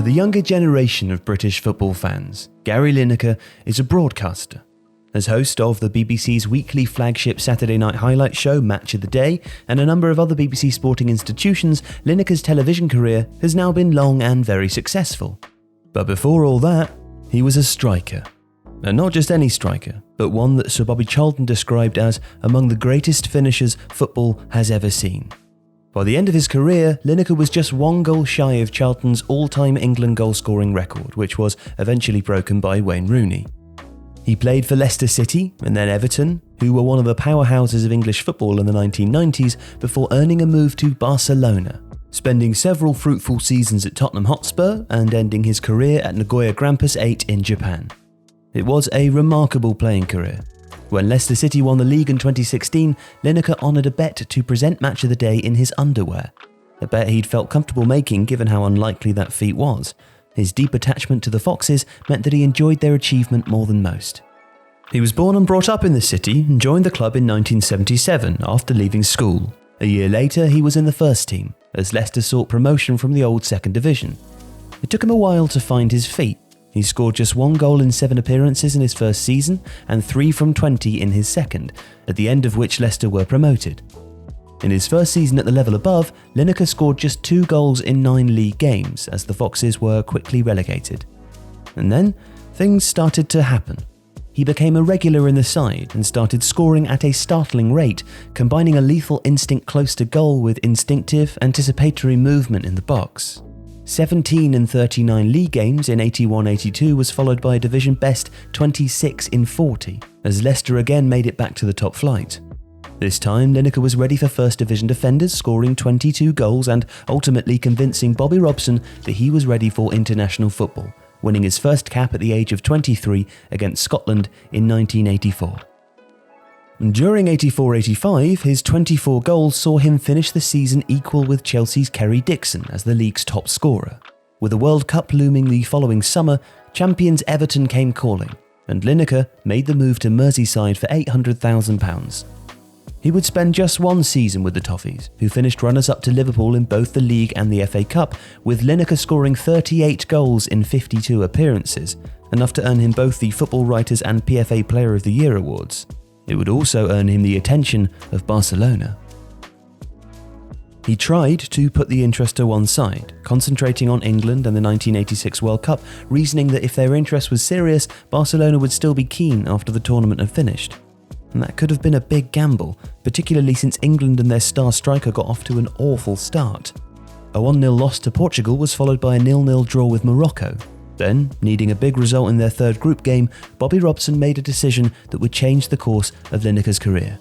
For the younger generation of British football fans, Gary Lineker is a broadcaster. As host of the BBC's weekly flagship Saturday night highlight show Match of the Day and a number of other BBC sporting institutions, Lineker's television career has now been long and very successful. But before all that, he was a striker. And not just any striker, but one that Sir Bobby Charlton described as among the greatest finishers football has ever seen. By the end of his career, Lineker was just one goal shy of Charlton's all-time England goal-scoring record, which was eventually broken by Wayne Rooney. He played for Leicester City and then Everton, who were one of the powerhouses of English football in the 1990s, before earning a move to Barcelona, spending several fruitful seasons at Tottenham Hotspur and ending his career at Nagoya Grampus 8 in Japan. It was a remarkable playing career. When Leicester City won the league in 2016, Lineker honoured a bet to present Match of the Day in his underwear. A bet he'd felt comfortable making given how unlikely that feat was. His deep attachment to the Foxes meant that he enjoyed their achievement more than most. He was born and brought up in the city and joined the club in 1977 after leaving school. A year later, he was in the first team, as Leicester sought promotion from the old second division. It took him a while to find his feet. He scored just 1 goal in 7 appearances in his first season and 3 from 20 in his second, at the end of which Leicester were promoted. In his first season at the level above, Lineker scored just 2 goals in 9 league games as the Foxes were quickly relegated. And then, things started to happen. He became a regular in the side and started scoring at a startling rate, combining a lethal instinct close to goal with instinctive, anticipatory movement in the box. 17 in 39 league games in 81-82 was followed by a division best 26 in 40, as Leicester again made it back to the top flight. This time, Lineker was ready for first division defenders, scoring 22 goals and ultimately convincing Bobby Robson that he was ready for international football, winning his first cap at the age of 23 against Scotland in 1984. During 84-85, his 24 goals saw him finish the season equal with Chelsea's Kerry Dixon as the league's top scorer. With the World Cup looming the following summer, champions Everton came calling, and Lineker made the move to Merseyside for £800,000. He would spend just 1 season with the Toffees, who finished runners-up to Liverpool in both the league and the FA Cup, with Lineker scoring 38 goals in 52 appearances, enough to earn him both the Football Writers and PFA Player of the Year awards. It would also earn him the attention of Barcelona. He tried to put the interest to one side, concentrating on England and the 1986 World Cup, reasoning that if their interest was serious, Barcelona would still be keen after the tournament had finished. And that could have been a big gamble, particularly since England and their star striker got off to an awful start. A 1-0 loss to Portugal was followed by a 0-0 draw with Morocco. Then, needing a big result in their third group game, Bobby Robson made a decision that would change the course of Lineker's career.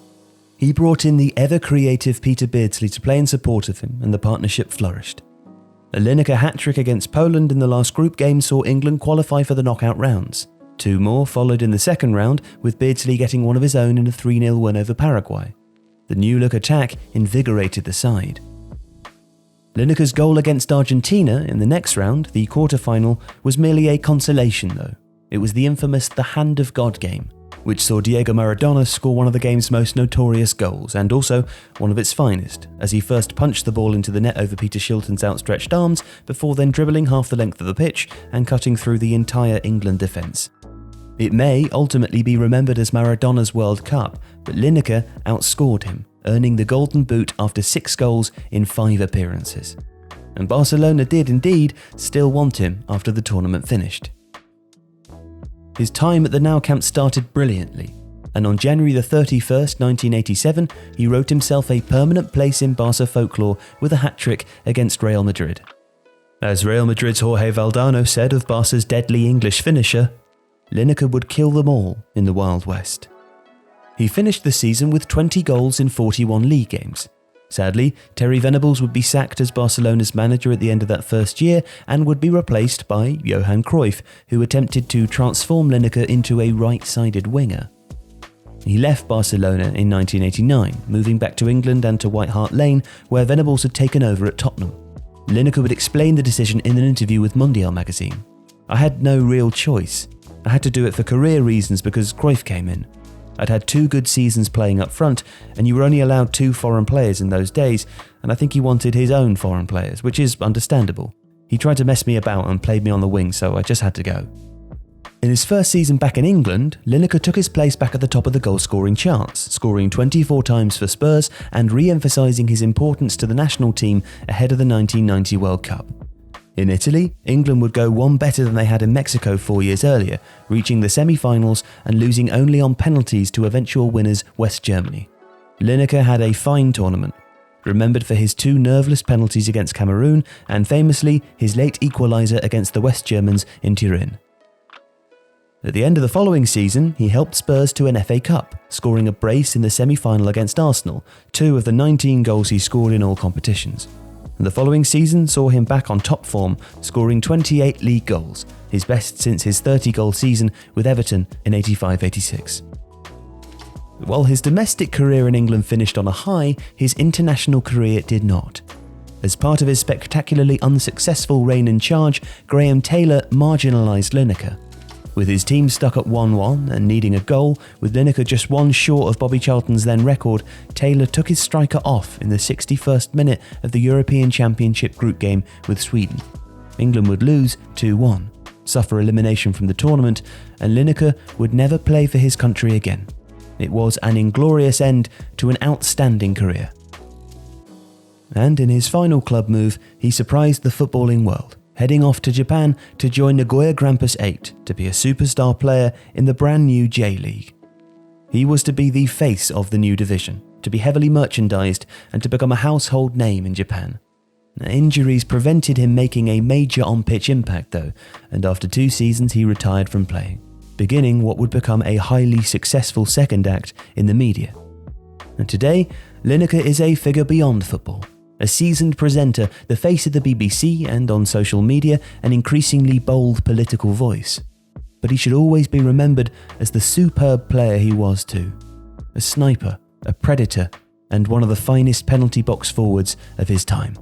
He brought in the ever-creative Peter Beardsley to play in support of him, and the partnership flourished. A Lineker hat-trick against Poland in the last group game saw England qualify for the knockout rounds. 2 more followed in the second round, with Beardsley getting one of his own in a 3-0 win over Paraguay. The new-look attack invigorated the side. Lineker's goal against Argentina in the next round, the quarter-final, was merely a consolation though. It was the infamous The Hand of God game, which saw Diego Maradona score one of the game's most notorious goals, and also one of its finest, as he first punched the ball into the net over Peter Shilton's outstretched arms, before then dribbling half the length of the pitch and cutting through the entire England defence. It may ultimately be remembered as Maradona's World Cup, but Lineker outscored him, earning the Golden Boot after 6 goals in 5 appearances. And Barcelona did indeed still want him after the tournament finished. His time at the Nou Camp started brilliantly, and on January the 31st, 1987, he wrote himself a permanent place in Barca folklore with a hat-trick against Real Madrid. As Real Madrid's Jorge Valdano said of Barca's deadly English finisher, Lineker would kill them all in the Wild West. He finished the season with 20 goals in 41 league games. Sadly, Terry Venables would be sacked as Barcelona's manager at the end of that first year and would be replaced by Johan Cruyff, who attempted to transform Lineker into a right-sided winger. He left Barcelona in 1989, moving back to England and to White Hart Lane, where Venables had taken over at Tottenham. Lineker would explain the decision in an interview with Mondial magazine. "I had no real choice. I had to do it for career reasons because Cruyff came in. I'd had 2 good seasons playing up front, and you were only allowed 2 foreign players in those days, and I think he wanted his own foreign players, which is understandable. He tried to mess me about and played me on the wing, so I just had to go. In his first season back in England, Lineker took his place back at the top of the goal-scoring charts, scoring 24 times for Spurs and re-emphasising his importance to the national team ahead of the 1990 World Cup. In Italy, England would go one better than they had in Mexico 4 years earlier, reaching the semi-finals and losing only on penalties to eventual winners West Germany. Lineker had a fine tournament, remembered for his 2 nerveless penalties against Cameroon and famously his late equaliser against the West Germans in Turin. At the end of the following season, he helped Spurs to an FA Cup, scoring a brace in the semi-final against Arsenal, 2 of the 19 goals he scored in all competitions. And the following season saw him back on top form, scoring 28 league goals, his best since his 30-goal season with Everton in 85-86. While his domestic career in England finished on a high, his international career did not. As part of his spectacularly unsuccessful reign in charge, Graham Taylor marginalised Lineker. With his team stuck at 1-1 and needing a goal, with Lineker just 1 short of Bobby Charlton's then record, Taylor took his striker off in the 61st minute of the European Championship group game with Sweden. England would lose 2-1, suffer elimination from the tournament, and Lineker would never play for his country again. It was an inglorious end to an outstanding career. And in his final club move, he surprised the footballing world, heading off to Japan to join Nagoya Grampus 8 to be a superstar player in the brand new J-League. He was to be the face of the new division, to be heavily merchandised and to become a household name in Japan. Injuries prevented him making a major on-pitch impact though, and after 2 seasons he retired from playing, beginning what would become a highly successful second act in the media. And today, Lineker is a figure beyond football. A seasoned presenter, the face of the BBC and on social media, an increasingly bold political voice. But he should always be remembered as the superb player he was too. A sniper, a predator, and one of the finest penalty box forwards of his time.